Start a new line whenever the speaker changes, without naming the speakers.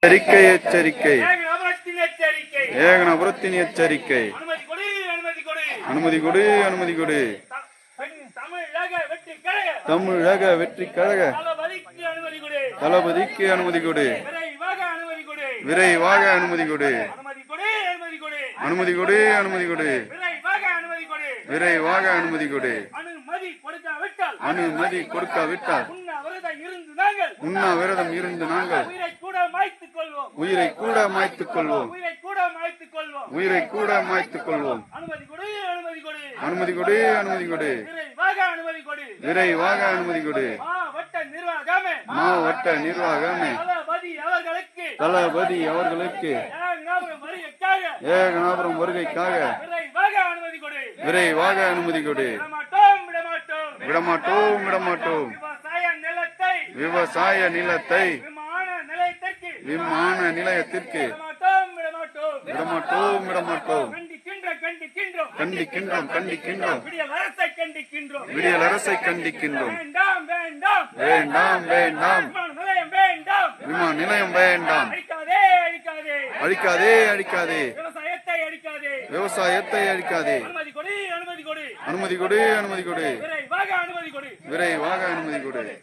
எச்சரிக்கை ஏகனபுரத்தின் எச்சரிக்கை. அனுமதி கொடு அனுமதி கொடு. தமிழக வெற்றி கழக தளபதிக்கு அனுமதி கொடு. விரைவாக அனுமதி கொடு. அனுமதி கொடு அனுமதி கொடு. விரைவாக அனுமதி கொடு. அனுமதி கொடுக்காவிட்டால் உண்ணாவிரதம் இருந்து நாங்கள் உயிரை கூட மாய்த்துக் கொள்வோம். உயிரை கூட மாய்த்துக் கொள்வோம். அனுமதி கொடு அனுமதி கொடு. விரைவாக அனுமதி கொடு. மாவட்ட நிர்வாகமே தளபதி அவர்களுக்கு ஏகனாபுரம் வருகைக்காக விரைவாக அனுமதி கொடு. விடமாட்டோம் விடமாட்டோம். விவசாய நிலத்தை விமான நிலையத்திற்கு விடமாட்டோம் விடமாட்டோம். கண்டிக்கின்றோம் கண்டிக்கின்றோம். விடியல் அரசை கண்டிக்கின்றோம். வேண்டாம் வேண்டாம். விமான நிலையம் வேண்டாம். அழிக்காதே அழிக்காதே. விவசாயத்தை அழிக்காதே. அனுமதி கொடு அனுமதி கொடு. விரைவாக அனுமதி கொடு.